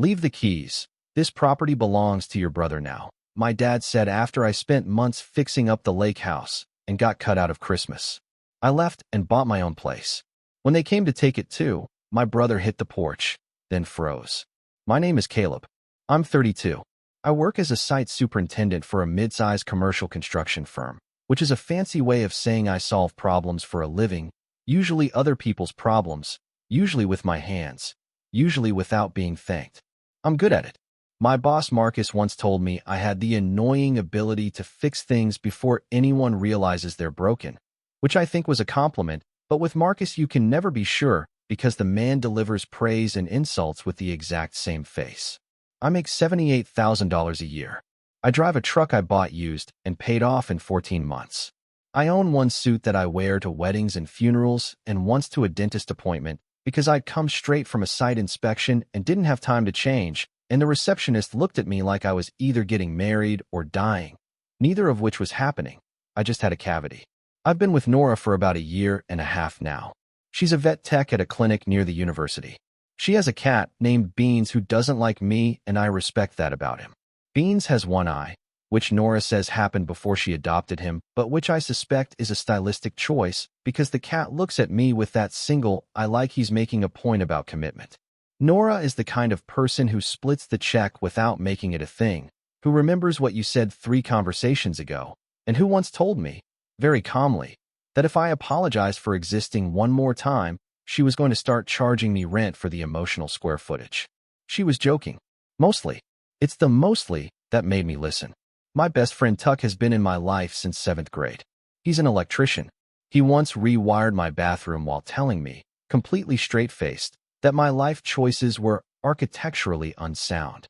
Leave the keys. This property belongs to your brother now, my dad said after I spent months fixing up the lake house and got cut out of Christmas. I left and bought my own place. When they came to take it too, my brother hit the porch, then froze. My name is Caleb. I'm 32. I work as a site superintendent for a mid-sized commercial construction firm, which is a fancy way of saying I solve problems for a living, usually other people's problems, usually with my hands, usually without being thanked. I'm good at it. My boss Marcus once told me I had the annoying ability to fix things before anyone realizes they're broken, which I think was a compliment, but with Marcus you can never be sure because the man delivers praise and insults with the exact same face. I make $78,000 a year. I drive a truck I bought used and paid off in 14 months. I own one suit that I wear to weddings and funerals and once to a dentist appointment because I'd come straight from a site inspection and didn't have time to change, and the receptionist looked at me like I was either getting married or dying, neither of which was happening. I just had a cavity. I've been with Nora for about a year and a half now. She's a vet tech at a clinic near the university. She has a cat named Beans who doesn't like me, and I respect that about him. Beans has one eye, which Nora says happened before she adopted him, but which I suspect is a stylistic choice because the cat looks at me with that single eye like he's making a point about commitment. Nora is the kind of person who splits the check without making it a thing, who remembers what you said 3 conversations ago, and who once told me, very calmly, that if I apologized for existing one more time, she was going to start charging me rent for the emotional square footage. She was joking. Mostly. It's the mostly that made me listen. My best friend Tuck has been in my life since 7th grade. He's an electrician. He once rewired my bathroom while telling me, completely straight-faced, that my life choices were architecturally unsound.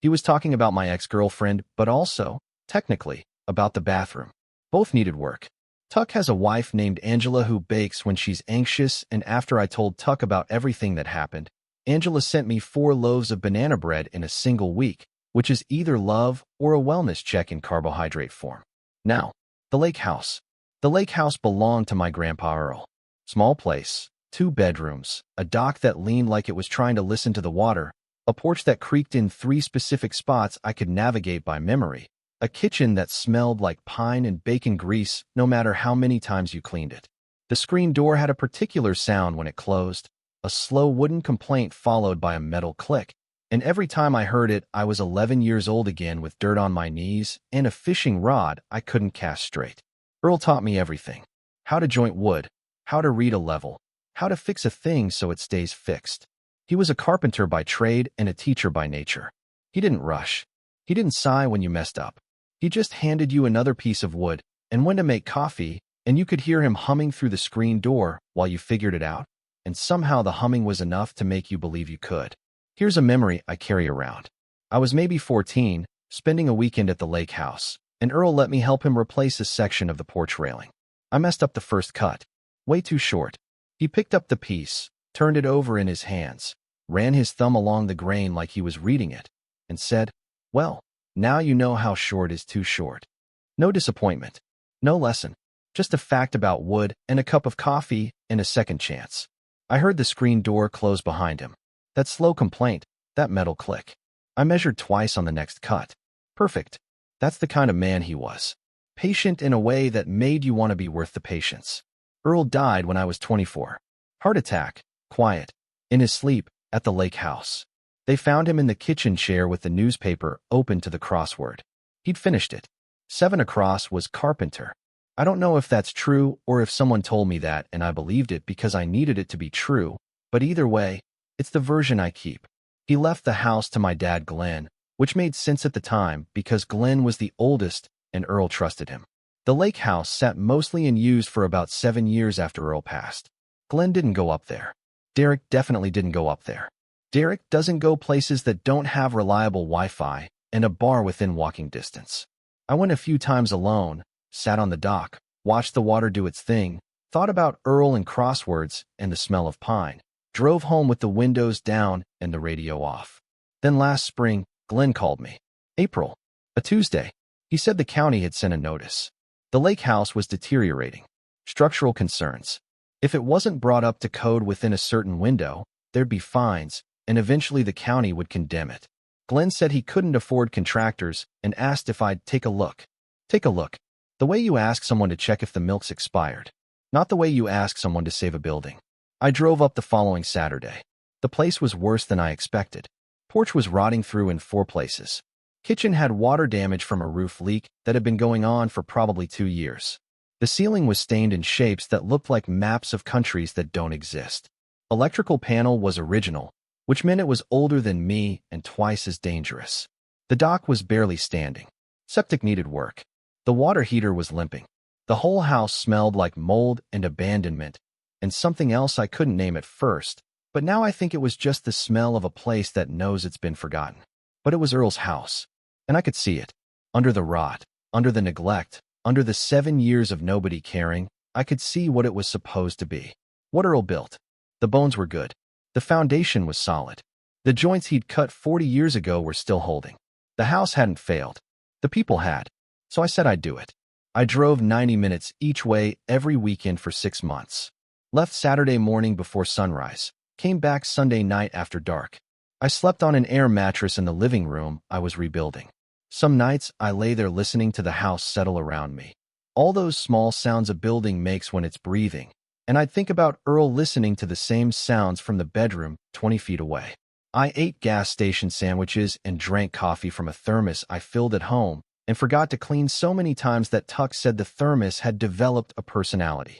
He was talking about my ex-girlfriend, but also, technically, about the bathroom. Both needed work. Tuck has a wife named Angela who bakes when she's anxious, and after I told Tuck about everything that happened, Angela sent me 4 loaves of banana bread in a single week, which is either love or a wellness check in carbohydrate form. Now, the lake house. The lake house belonged to my grandpa Earl. Small place, 2 bedrooms, a dock that leaned like it was trying to listen to the water, a porch that creaked in 3 specific spots I could navigate by memory, a kitchen that smelled like pine and bacon grease no matter how many times you cleaned it. The screen door had a particular sound when it closed, a slow wooden complaint followed by a metal click, and every time I heard it, I was 11 years old again with dirt on my knees and a fishing rod I couldn't cast straight. Earl taught me everything. How to joint wood, how to read a level, how to fix a thing so it stays fixed. He was a carpenter by trade and a teacher by nature. He didn't rush. He didn't sigh when you messed up. He just handed you another piece of wood and when to make coffee, and you could hear him humming through the screen door while you figured it out, and somehow the humming was enough to make you believe you could. Here's a memory I carry around. I was maybe 14, spending a weekend at the lake house, and Earl let me help him replace a section of the porch railing. I messed up the first cut. Way too short. He picked up the piece, turned it over in his hands, ran his thumb along the grain like he was reading it, and said, "Well, now you know how short is too short." No disappointment. No lesson. Just a fact about wood and a cup of coffee and a second chance. I heard the screen door close behind him. That slow complaint, that metal click. I measured twice on the next cut. Perfect. That's the kind of man he was. Patient in a way that made you want to be worth the patience. Earl died when I was 24. Heart attack. Quiet. In his sleep, at the lake house. They found him in the kitchen chair with the newspaper open to the crossword. He'd finished it. 7 across was carpenter. I don't know if that's true or if someone told me that and I believed it because I needed it to be true, but either way, it's the version I keep. He left the house to my dad Glenn, which made sense at the time because Glenn was the oldest and Earl trusted him. The lake house sat mostly in use for about 7 years after Earl passed. Glenn didn't go up there. Derek definitely didn't go up there. Derek doesn't go places that don't have reliable Wi-Fi and a bar within walking distance. I went a few times alone, sat on the dock, watched the water do its thing, thought about Earl and crosswords and the smell of pine, drove home with the windows down and the radio off. Then last spring, Glenn called me. April. A Tuesday. He said the county had sent a notice. The lake house was deteriorating. Structural concerns. If it wasn't brought up to code within a certain window, there'd be fines, and eventually the county would condemn it. Glenn said he couldn't afford contractors and asked if I'd take a look. Take a look. The way you ask someone to check if the milk's expired. Not the way you ask someone to save a building. I drove up the following Saturday. The place was worse than I expected. Porch was rotting through in 4 places. Kitchen had water damage from a roof leak that had been going on for probably 2 years. The ceiling was stained in shapes that looked like maps of countries that don't exist. Electrical panel was original, which meant it was older than me and twice as dangerous. The dock was barely standing. Septic needed work. The water heater was limping. The whole house smelled like mold and abandonment, and something else I couldn't name at first, but now I think it was just the smell of a place that knows it's been forgotten. But it was Earl's house, and I could see it. Under the rot, under the neglect, under the 7 years of nobody caring, I could see what it was supposed to be. What Earl built. The bones were good. The foundation was solid. The joints he'd cut 40 years ago were still holding. The house hadn't failed. The people had. So I said I'd do it. I drove 90 minutes each way every weekend for 6 months. Left Saturday morning before sunrise. Came back Sunday night after dark. I slept on an air mattress in the living room I was rebuilding. Some nights I lay there listening to the house settle around me. All those small sounds a building makes when it's breathing. And I'd think about Earl listening to the same sounds from the bedroom 20 feet away. I ate gas station sandwiches and drank coffee from a thermos I filled at home and forgot to clean so many times that Tuck said the thermos had developed a personality.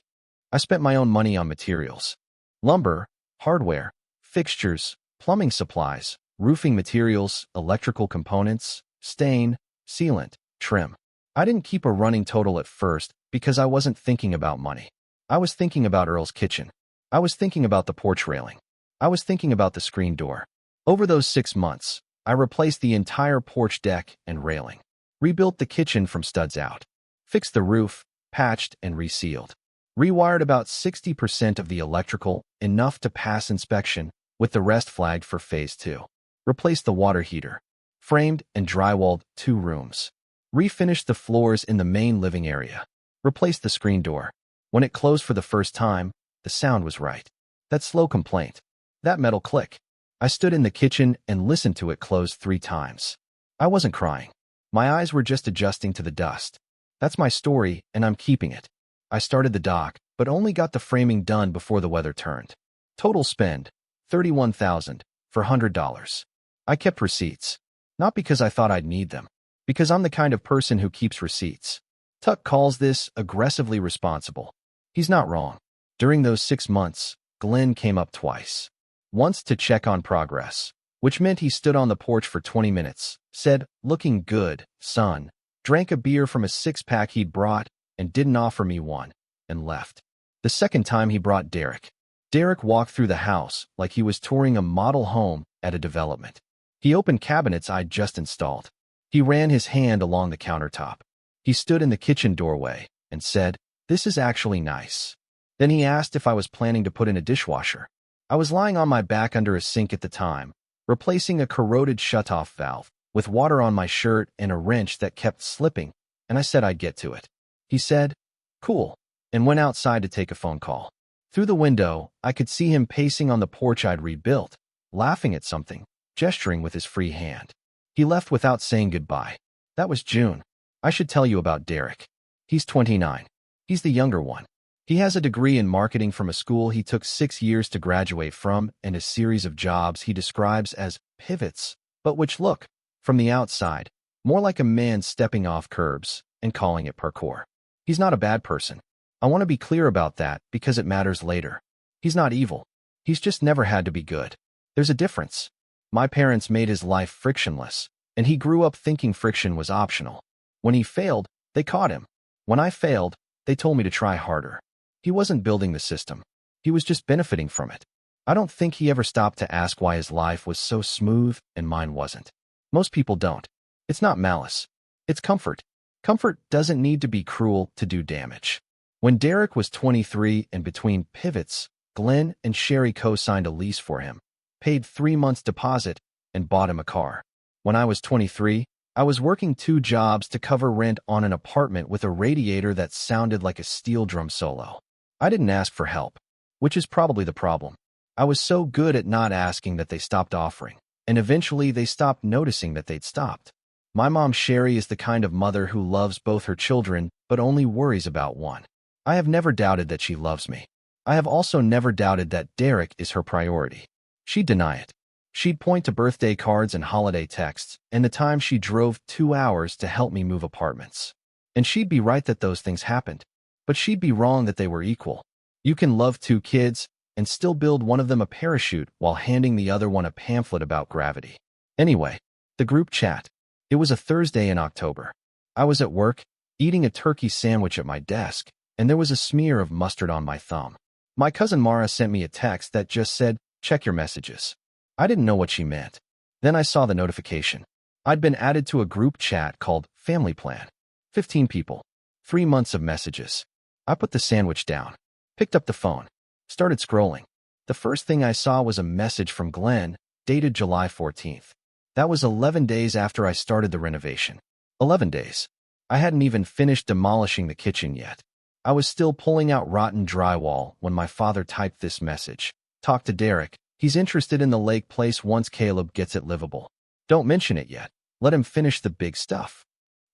I spent my own money on materials. Lumber, hardware, fixtures, plumbing supplies, roofing materials, electrical components, stain, sealant, trim. I didn't keep a running total at first because I wasn't thinking about money. I was thinking about Earl's kitchen. I was thinking about the porch railing. I was thinking about the screen door. Over those 6 months, I replaced the entire porch deck and railing, rebuilt the kitchen from studs out, fixed the roof, patched and resealed, rewired about 60% of the electrical, enough to pass inspection, with the rest flagged for phase 2. Replaced the water heater, framed and drywalled 2 rooms, refinished the floors in the main living area, replaced the screen door. When it closed for the first time, the sound was right. That slow complaint. That metal click. I stood in the kitchen and listened to it close 3 times. I wasn't crying. My eyes were just adjusting to the dust. That's my story, and I'm keeping it. I started the dock, but only got the framing done before the weather turned. Total spend, $31,000 for $100. I kept receipts. Not because I thought I'd need them. Because I'm the kind of person who keeps receipts. Tuck calls this aggressively responsible. He's not wrong. During those 6 months, Glenn came up twice. Once to check on progress, which meant he stood on the porch for 20 minutes, said, "Looking good, son," drank a beer from a 6-pack he'd brought and didn't offer me one, and left. The second time he brought Derek. Derek walked through the house like he was touring a model home at a development. He opened cabinets I'd just installed. He ran his hand along the countertop. He stood in the kitchen doorway and said, "This is actually nice." Then he asked if I was planning to put in a dishwasher. I was lying on my back under a sink at the time, replacing a corroded shutoff valve, with water on my shirt and a wrench that kept slipping, and I said I'd get to it. He said, "Cool," and went outside to take a phone call. Through the window, I could see him pacing on the porch I'd rebuilt, laughing at something, gesturing with his free hand. He left without saying goodbye. That was June. I should tell you about Derek. He's 29. He's the younger one. He has a degree in marketing from a school he took 6 years to graduate from and a series of jobs he describes as pivots, but which look, from the outside, more like a man stepping off curbs and calling it parkour. He's not a bad person. I want to be clear about that because it matters later. He's not evil. He's just never had to be good. There's a difference. My parents made his life frictionless, and he grew up thinking friction was optional. When he failed, they caught him. When I failed, they told me to try harder. He wasn't building the system. He was just benefiting from it. I don't think he ever stopped to ask why his life was so smooth and mine wasn't. Most people don't. It's not malice. It's comfort. Comfort doesn't need to be cruel to do damage. When Derek was 23 and between pivots, Glenn and Sherry co-signed a lease for him, paid 3 months deposit, and bought him a car. When I was 23, I was working 2 jobs to cover rent on an apartment with a radiator that sounded like a steel drum solo. I didn't ask for help, which is probably the problem. I was so good at not asking that they stopped offering, and eventually they stopped noticing that they'd stopped. My mom, Sherry, is the kind of mother who loves both her children but only worries about one. I have never doubted that she loves me. I have also never doubted that Derek is her priority. She'd deny it. She'd point to birthday cards and holiday texts, and the time she drove 2 hours to help me move apartments. And she'd be right that those things happened. But she'd be wrong that they were equal. You can love 2 kids and still build one of them a parachute while handing the other one a pamphlet about gravity. Anyway, the group chat. It was a Thursday in October. I was at work, eating a turkey sandwich at my desk, and there was a smear of mustard on my thumb. My cousin Mara sent me a text that just said, "Check your messages." I didn't know what she meant. Then I saw the notification. I'd been added to a group chat called Family Plan. 15 people. 3 months of messages. I put the sandwich down, picked up the phone, started scrolling. The first thing I saw was a message from Glenn, dated July 14th. That was 11 days after I started the renovation. 11 days. I hadn't even finished demolishing the kitchen yet. I was still pulling out rotten drywall when my father typed this message. "Talk to Derek. He's interested in the lake place once Caleb gets it livable. Don't mention it yet. Let him finish the big stuff."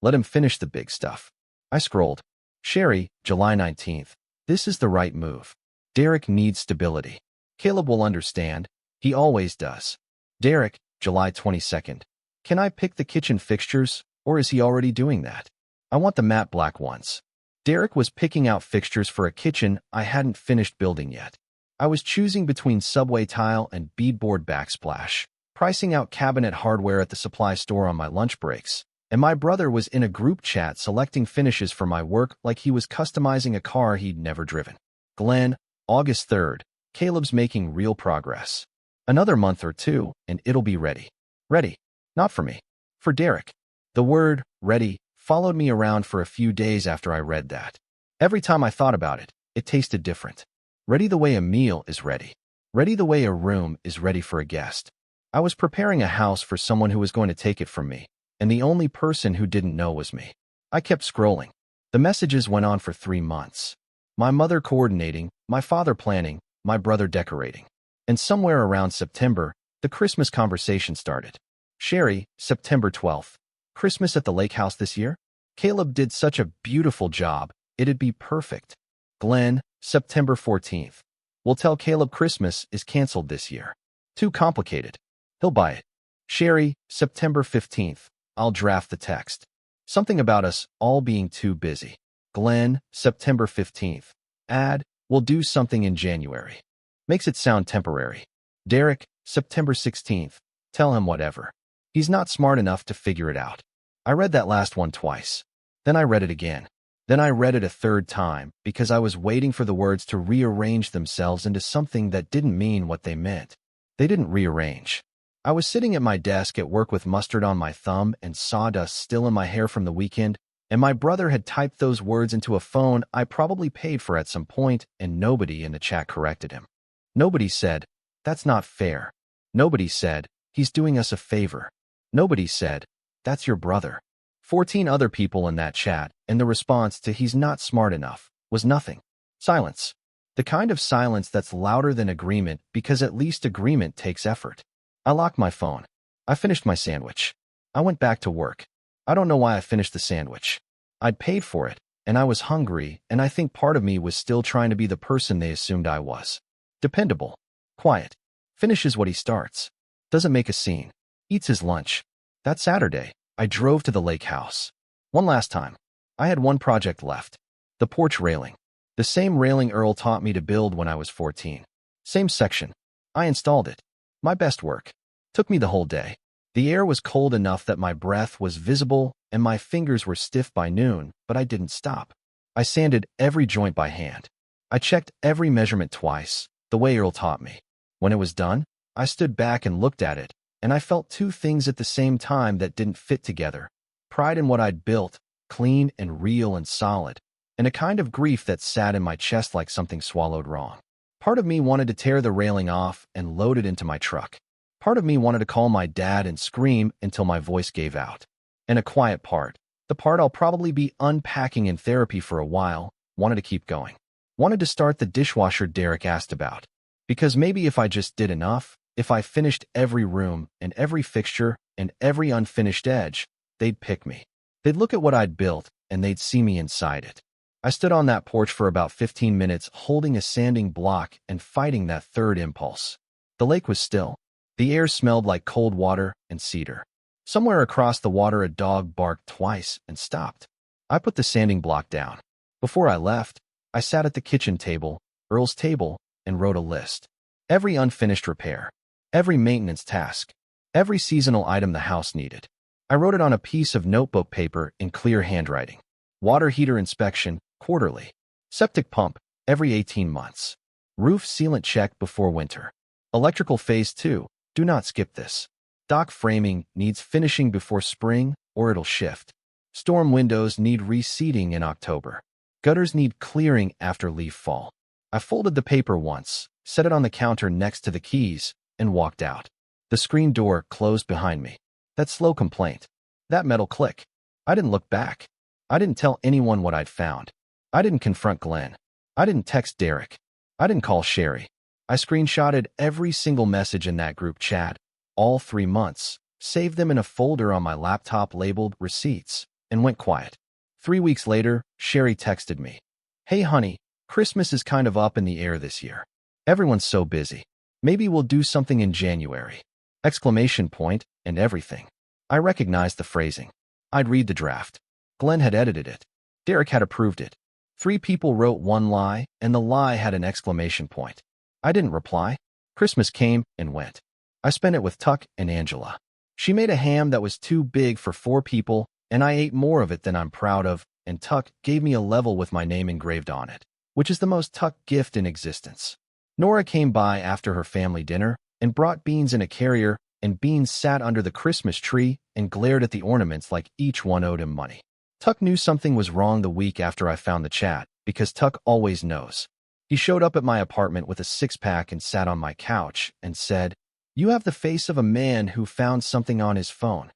Let him finish the big stuff. I scrolled. Sherry, July 19th. This is the right move. Derek needs stability. Caleb will understand. He always does. Derek, July 22nd. Can I pick the kitchen fixtures, or is he already doing that? I want the matte black ones. Derek was picking out fixtures for a kitchen I hadn't finished building yet. I was choosing between subway tile and beadboard backsplash, pricing out cabinet hardware at the supply store on my lunch breaks, and my brother was in a group chat selecting finishes for my work like he was customizing a car he'd never driven. Glenn, August 3rd. Caleb's making real progress. Another month or 2, and it'll be ready. Ready. Not for me. For Derek. The word, ready, followed me around for a few days after I read that. Every time I thought about it, it tasted different. Ready the way a meal is ready. Ready the way a room is ready for a guest. I was preparing a house for someone who was going to take it from me, and the only person who didn't know was me. I kept scrolling. The messages went on for 3 months. My mother coordinating, my father planning, my brother decorating. And somewhere around September, the Christmas conversation started. Sherry, September 12th. Christmas at the lake house this year? Caleb did such a beautiful job, it'd be perfect. Glenn, September 14th. We'll tell Caleb Christmas is canceled this year. Too complicated. He'll buy it. Sherry, September 15th. I'll draft the text. Something about us all being too busy. Glenn, September 15th. Add, we'll do something in January. Makes it sound temporary. Derek, September 16th. Tell him whatever. He's not smart enough to figure it out. I read that last one twice. Then I read it again. Then I read it a third time because I was waiting for the words to rearrange themselves into something that didn't mean what they meant. They didn't rearrange. I was sitting at my desk at work with mustard on my thumb and sawdust still in my hair from the weekend, and my brother had typed those words into a phone I probably paid for at some point, and nobody in the chat corrected him. Nobody said, "That's not fair." Nobody said, "He's doing us a favor." Nobody said, "That's your brother." 14 other people in that chat, and the response to "he's not smart enough" was nothing. Silence. The kind of silence that's louder than agreement because at least agreement takes effort. I locked my phone. I finished my sandwich. I went back to work. I don't know why I finished the sandwich. I'd paid for it, and I was hungry, and I think part of me was still trying to be the person they assumed I was. Dependable. Quiet. Finishes what he starts. Doesn't make a scene. Eats his lunch. That Saturday, I drove to the lake house. One last time. I had one project left. The porch railing. The same railing Earl taught me to build when I was 14. Same section. I installed it. My best work. Took me the whole day. The air was cold enough that my breath was visible and my fingers were stiff by noon, but I didn't stop. I sanded every joint by hand. I checked every measurement twice, the way Earl taught me. When it was done, I stood back and looked at it, and I felt 2 things at the same time that didn't fit together. Pride in what I'd built, clean and real and solid, and a kind of grief that sat in my chest like something swallowed wrong. Part of me wanted to tear the railing off and load it into my truck. Part of me wanted to call my dad and scream until my voice gave out. And a quiet part, the part I'll probably be unpacking in therapy for a while, wanted to keep going. Wanted to start the dishwasher Derek asked about. Because maybe if I just did enough, if I finished every room and every fixture and every unfinished edge, they'd pick me. They'd look at what I'd built and they'd see me inside it. I stood on that porch for about 15 minutes holding a sanding block and fighting that third impulse. The lake was still. The air smelled like cold water and cedar. Somewhere across the water a dog barked twice and stopped. I put the sanding block down. Before I left, I sat at the kitchen table, Earl's table, and wrote a list. Every unfinished repair, every maintenance task, every seasonal item the house needed. I wrote it on a piece of notebook paper in clear handwriting. Water heater inspection, quarterly. Septic pump, every 18 months. Roof sealant check before winter. Electrical phase 2, do not skip this. Dock framing needs finishing before spring or it'll shift. Storm windows need reseating in October. Gutters need clearing after leaf fall. I folded the paper once, set it on the counter next to the keys, and walked out. The screen door closed behind me. That slow complaint. That metal click. I didn't look back. I didn't tell anyone what I'd found. I didn't confront Glenn. I didn't text Derek. I didn't call Sherry. I screenshotted every single message in that group chat, all 3 months, saved them in a folder on my laptop labeled receipts, and went quiet. 3 weeks later, Sherry texted me. Hey honey, Christmas is kind of up in the air this year. Everyone's so busy. Maybe we'll do something in January. Exclamation point and everything. I recognized the phrasing. I'd read the draft. Glenn had edited it. Derek had approved it. 3 people wrote one lie, and the lie had an exclamation point. I didn't reply. Christmas came and went. I spent it with Tuck and Angela. She made a ham that was too big for 4 people, and I ate more of it than I'm proud of, and Tuck gave me a level with my name engraved on it, which is the most Tuck gift in existence. Nora came by after her family dinner and brought beans in a carrier, and Beans sat under the Christmas tree and glared at the ornaments like each one owed him money. Tuck knew something was wrong the week after I found the chat, because Tuck always knows. He showed up at my apartment with a 6-pack and sat on my couch and said, "You have the face of a man who found something on his phone."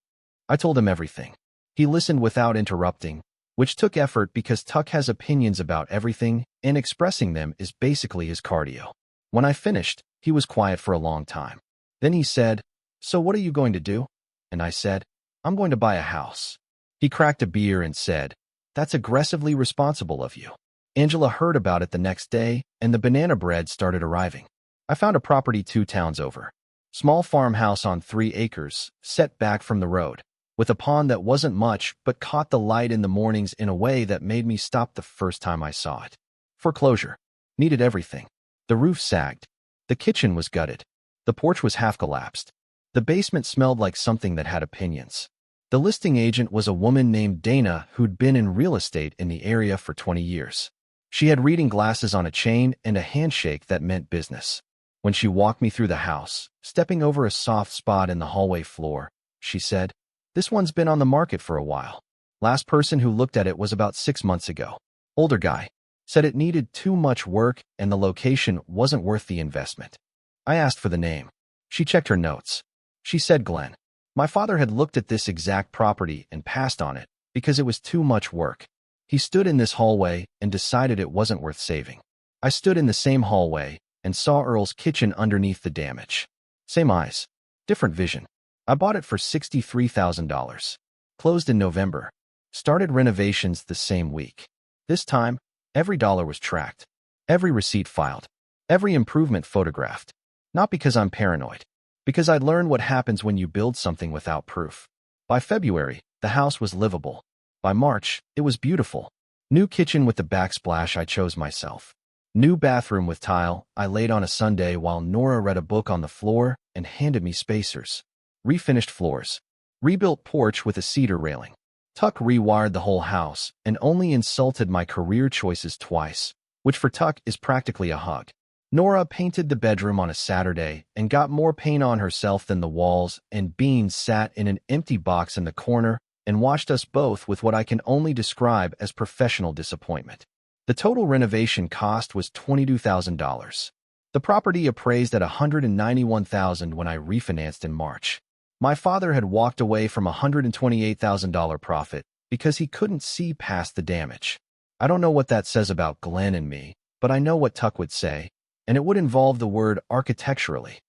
I told him everything. He listened without interrupting, which took effort because Tuck has opinions about everything, and expressing them is basically his cardio. When I finished, he was quiet for a long time. Then he said, "So what are you going to do?" And I said, "I'm going to buy a house." He cracked a beer and said, "That's aggressively responsible of you." Angela heard about it the next day, and the banana bread started arriving. I found a property 2 towns over. Small farmhouse on 3 acres, set back from the road, with a pond that wasn't much but caught the light in the mornings in a way that made me stop the first time I saw it. Foreclosure. Needed everything. The roof sagged. The kitchen was gutted. The porch was half collapsed. The basement smelled like something that had opinions. The listing agent was a woman named Dana who'd been in real estate in the area for 20 years. She had reading glasses on a chain and a handshake that meant business. When she walked me through the house, stepping over a soft spot in the hallway floor, she said, "This one's been on the market for a while. Last person who looked at it was about 6 months ago. Older guy. Said it needed too much work and the location wasn't worth the investment." I asked for the name. She checked her notes. She said Glenn. My father had looked at this exact property and passed on it because it was too much work. He stood in this hallway and decided it wasn't worth saving. I stood in the same hallway and saw Earl's kitchen underneath the damage. Same eyes, different vision. I bought it for $63,000. Closed in November. Started renovations the same week. This time, every dollar was tracked. Every receipt filed. Every improvement photographed. Not because I'm paranoid. Because I'd learned what happens when you build something without proof. By February, the house was livable. By March, it was beautiful. New kitchen with the backsplash I chose myself. New bathroom with tile I laid on a Sunday while Nora read a book on the floor and handed me spacers. Refinished floors. Rebuilt porch with a cedar railing. Tuck rewired the whole house and only insulted my career choices twice, which for Tuck is practically a hug. Nora painted the bedroom on a Saturday and got more paint on herself than the walls, and Beans sat in an empty box in the corner and watched us both with what I can only describe as professional disappointment. The total renovation cost was $22,000. The property appraised at $191,000 when I refinanced in March. My father had walked away from a $128,000 profit because he couldn't see past the damage. I don't know what that says about Glenn and me, but I know what Tuck would say. and it would involve the word architecturally.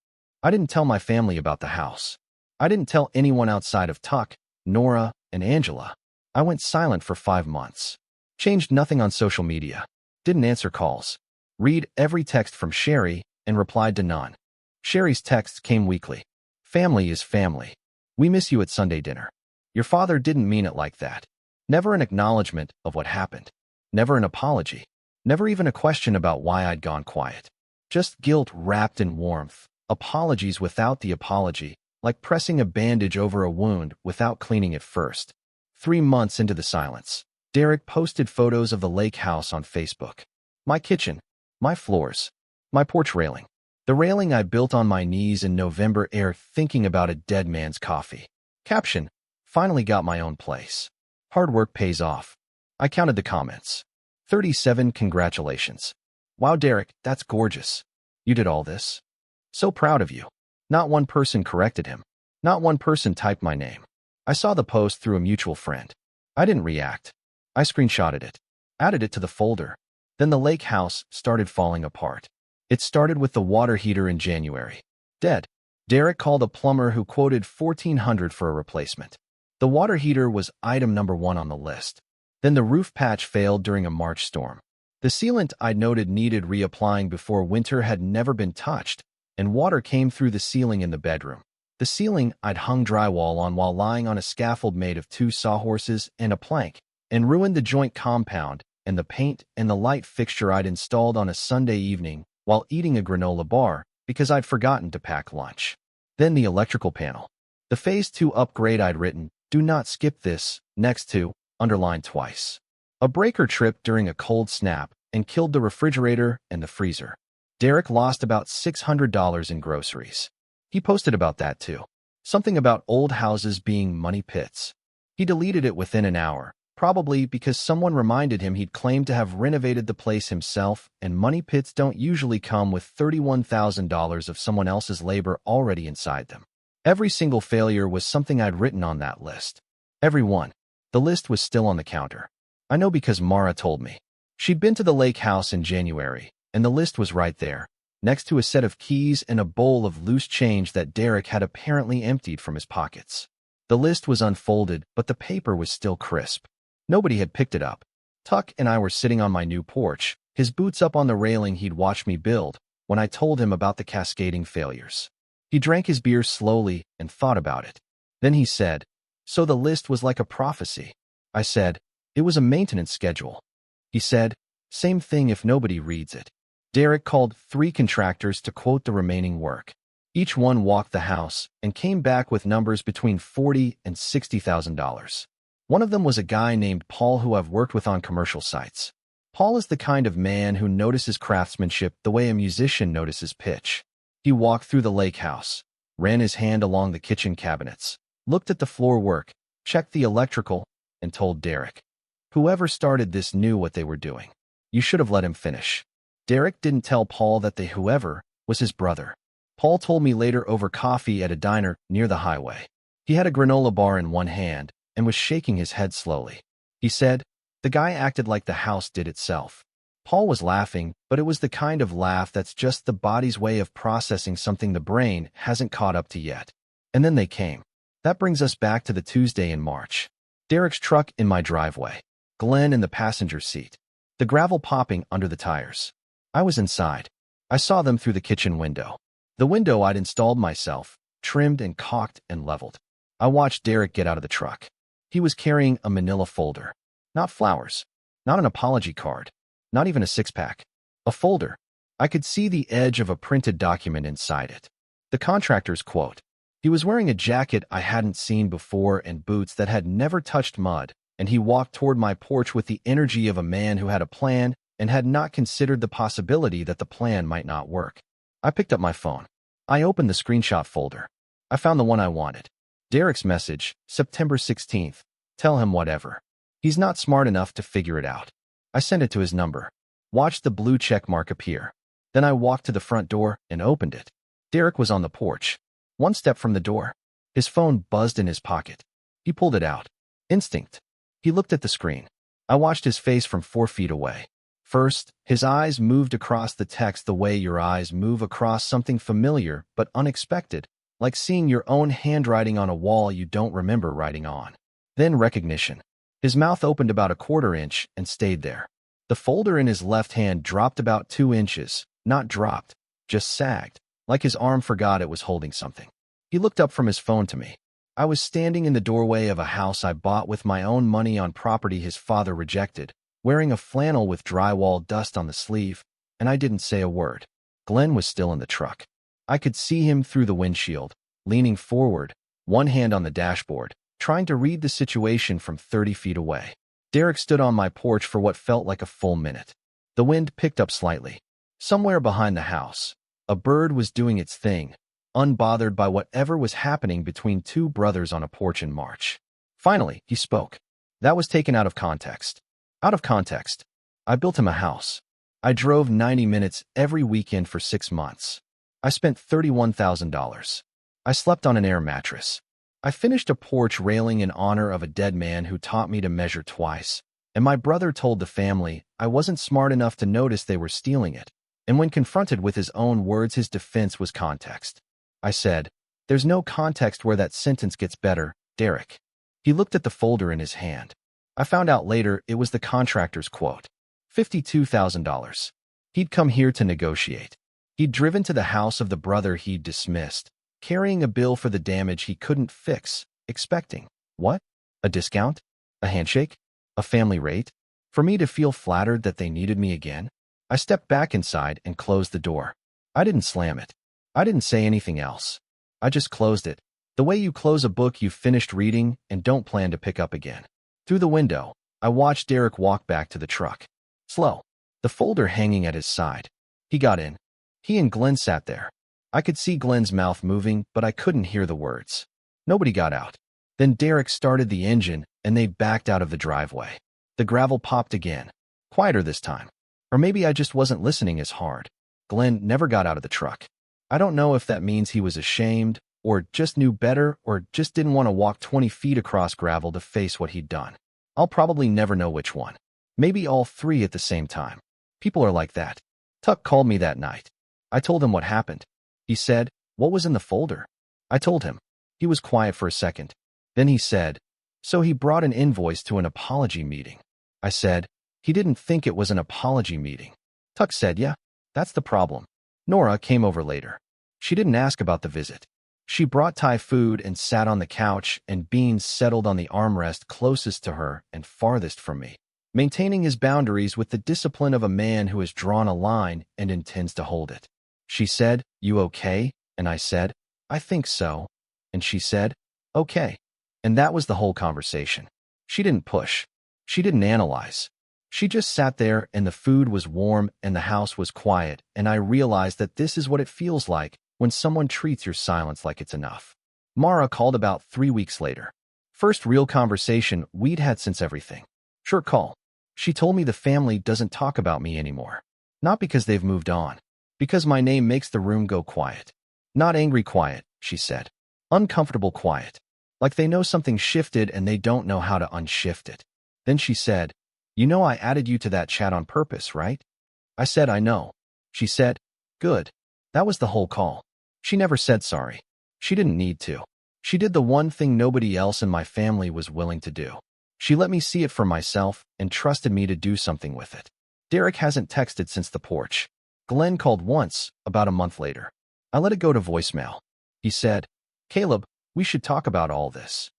I didn't tell my family about the house. I didn't tell anyone outside of Tuck, Nora, and Angela. I went silent for 5 months. Changed nothing on social media. Didn't answer calls. Read every text from Sherry and replied to none. Sherry's texts came weekly. Family is family. We miss you at Sunday dinner. Your father didn't mean it like that. Never an acknowledgement of what happened. Never an apology. Never even a question about why I'd gone quiet. Just guilt wrapped in warmth. Apologies without the apology, like pressing a bandage over a wound without cleaning it first. 3 months into the silence, Derek posted photos of the lake house on Facebook. My kitchen, my floors, my porch railing. The railing I built on my knees in November air thinking about a dead man's coffee. Caption, finally got my own place. Hard work pays off. I counted the comments. 37 congratulations. Wow, Derek, that's gorgeous. You did all this? So proud of you. Not one person corrected him. Not one person typed my name. I saw the post through a mutual friend. I didn't react. I screenshotted it. Added it to the folder. Then the lake house started falling apart. It started with the water heater in January. Dead. Derek called a plumber who quoted $1,400 for a replacement. The water heater was item number 1 on the list. Then the roof patch failed during a March storm. The sealant I'd noted needed reapplying before winter had never been touched, and water came through the ceiling in the bedroom. The ceiling I'd hung drywall on while lying on a scaffold made of 2 sawhorses and a plank, and ruined the joint compound and the paint and the light fixture I'd installed on a Sunday evening while eating a granola bar because I'd forgotten to pack lunch. Then the electrical panel. The Phase 2 upgrade I'd written, do not skip this, next to, underlined twice. A breaker tripped during a cold snap and killed the refrigerator and the freezer. Derek lost about $600 in groceries. He posted about that too. Something about old houses being money pits. He deleted it within an hour, probably because someone reminded him he'd claimed to have renovated the place himself, and money pits don't usually come with $31,000 of someone else's labor already inside them. Every single failure was something I'd written on that list. Every one. The list was still on the counter. I know because Mara told me. She'd been to the lake house in January, and the list was right there, next to a set of keys and a bowl of loose change that Derek had apparently emptied from his pockets. The list was unfolded, but the paper was still crisp. Nobody had picked it up. Tuck and I were sitting on my new porch, his boots up on the railing he'd watched me build, when I told him about the cascading failures. He drank his beer slowly and thought about it. Then he said, so the list was like a prophecy. I said, it was a maintenance schedule. He said, same thing if nobody reads it. Derek called 3 contractors to quote the remaining work. Each one walked the house and came back with numbers between $40,000 and $60,000. One of them was a guy named Paul who I've worked with on commercial sites. Paul is the kind of man who notices craftsmanship the way a musician notices pitch. He walked through the lake house, ran his hand along the kitchen cabinets, looked at the floor work, checked the electrical, and told Derek, whoever started this knew what they were doing. You should have let him finish. Derek didn't tell Paul that the whoever was his brother. Paul told me later over coffee at a diner near the highway. He had a granola bar in one hand and was shaking his head slowly. He said, the guy acted like the house did itself. Paul was laughing, but it was the kind of laugh that's just the body's way of processing something the brain hasn't caught up to yet. And then they came. That brings us back to the Tuesday in March. Derek's truck in my driveway. Glenn in the passenger seat. The gravel popping under the tires. I was inside. I saw them through the kitchen window. The window I'd installed myself, trimmed and caulked and leveled. I watched Derek get out of the truck. He was carrying a manila folder. Not flowers. Not an apology card. Not even a 6-pack. A folder. I could see the edge of a printed document inside it. The contractor's quote. He was wearing a jacket I hadn't seen before and boots that had never touched mud, and he walked toward my porch with the energy of a man who had a plan and had not considered the possibility that the plan might not work. I picked up my phone. I opened the screenshot folder. I found the one I wanted. Derek's message, September 16th. Tell him whatever. He's not smart enough to figure it out. I sent it to his number. Watched the blue check mark appear. Then I walked to the front door and opened it. Derek was on the porch. One step from the door. His phone buzzed in his pocket. He pulled it out. Instinct. He looked at the screen. I watched his face from 4 feet away. First, his eyes moved across the text the way your eyes move across something familiar but unexpected, like seeing your own handwriting on a wall you don't remember writing on. Then recognition. His mouth opened about a quarter inch and stayed there. The folder in his left hand dropped about 2 inches, not dropped, just sagged, like his arm forgot it was holding something. He looked up from his phone to me. I was standing in the doorway of a house I bought with my own money on property his father rejected, wearing a flannel with drywall dust on the sleeve, and I didn't say a word. Glenn was still in the truck. I could see him through the windshield, leaning forward, one hand on the dashboard, trying to read the situation from 30 feet away. Derek stood on my porch for what felt like a full minute. The wind picked up slightly. Somewhere behind the house, a bird was doing its thing, unbothered by whatever was happening between two brothers on a porch in March. Finally, he spoke. That was taken out of context. Out of context. I built him a house. I drove 90 minutes every weekend for 6 months. I spent $31,000. I slept on an air mattress. I finished a porch railing in honor of a dead man who taught me to measure twice, and my brother told the family I wasn't smart enough to notice they were stealing it, and when confronted with his own words, his defense was context. I said, "There's no context where that sentence gets better, Derek." He looked at the folder in his hand. I found out later it was the contractor's quote. $52,000. He'd come here to negotiate. He'd driven to the house of the brother he'd dismissed, carrying a bill for the damage he couldn't fix, expecting, what? A discount? A handshake? A family rate? For me to feel flattered that they needed me again? I stepped back inside and closed the door. I didn't slam it. I didn't say anything else. I just closed it, the way you close a book you've finished reading and don't plan to pick up again. Through the window, I watched Derek walk back to the truck. Slow, the folder hanging at his side. He got in. He and Glenn sat there. I could see Glenn's mouth moving, but I couldn't hear the words. Nobody got out. Then Derek started the engine, and they backed out of the driveway. The gravel popped again, quieter this time. Or maybe I just wasn't listening as hard. Glenn never got out of the truck. I don't know if that means he was ashamed, or just knew better, or just didn't want to walk 20 feet across gravel to face what he'd done. I'll probably never know which one. Maybe all three at the same time. People are like that. Tuck called me that night. I told him what happened. He said, "What was in the folder?" I told him. He was quiet for a second. Then he said, "So he brought an invoice to an apology meeting." I said, "He didn't think it was an apology meeting." Tuck said, "Yeah, that's the problem." Nora came over later. She didn't ask about the visit. She brought Thai food and sat on the couch, and Beans settled on the armrest closest to her and farthest from me, maintaining his boundaries with the discipline of a man who has drawn a line and intends to hold it. She said, "You okay?" And I said, "I think so." And she said, "Okay." And that was the whole conversation. She didn't push. She didn't analyze. She just sat there, and the food was warm and the house was quiet, and I realized that this is what it feels like when someone treats your silence like it's enough. Mara called about 3 weeks later. First real conversation we'd had since everything. Short call. She told me the family doesn't talk about me anymore. Not because they've moved on. Because my name makes the room go quiet. Not angry quiet, she said. Uncomfortable quiet. Like they know something shifted and they don't know how to unshift it. Then she said, "You know I added you to that chat on purpose, right?" I said, "I know." She said, "Good." That was the whole call. She never said sorry. She didn't need to. She did the one thing nobody else in my family was willing to do. She let me see it for myself and trusted me to do something with it. Derek hasn't texted since the porch. Glenn called once, about a month later. I let it go to voicemail. He said, "Caleb, we should talk about all this."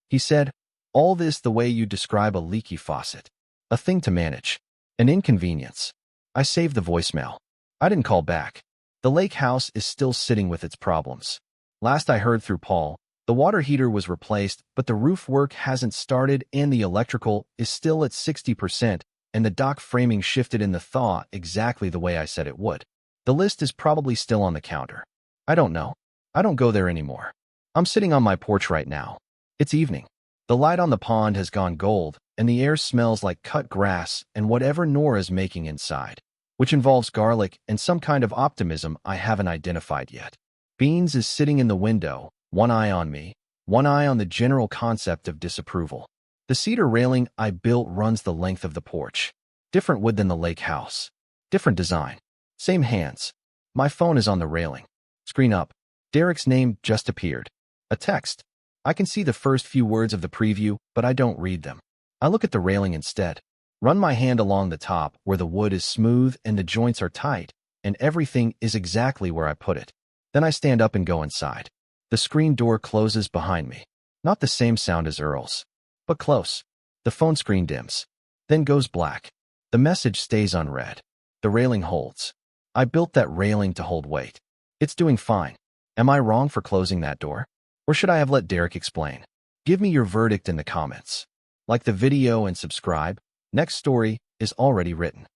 He said, "All this the way you describe a leaky faucet. A thing to manage. An inconvenience." I saved the voicemail. I didn't call back. The lake house is still sitting with its problems. Last I heard through Paul, the water heater was replaced, but the roof work hasn't started and the electrical is still at 60%, and the dock framing shifted in the thaw exactly the way I said it would. The list is probably still on the counter. I don't know. I don't go there anymore. I'm sitting on my porch right now. It's evening. The light on the pond has gone gold, and the air smells like cut grass and whatever Nora's making inside, which involves garlic and some kind of optimism I haven't identified yet. Beans is sitting in the window, one eye on me, one eye on the general concept of disapproval. The cedar railing I built runs the length of the porch. Different wood than the lake house. Different design. Same hands. My phone is on the railing. Screen up. Derek's name just appeared. A text. I can see the first few words of the preview, but I don't read them. I look at the railing instead. Run my hand along the top where the wood is smooth and the joints are tight, and everything is exactly where I put it. Then I stand up and go inside. The screen door closes behind me. Not the same sound as Earl's, but close. The phone screen dims, then goes black. The message stays unread. The railing holds. I built that railing to hold weight. It's doing fine. Am I wrong for closing that door? Or should I have let Derek explain? Give me your verdict in the comments. Like the video and subscribe. Next story is already written.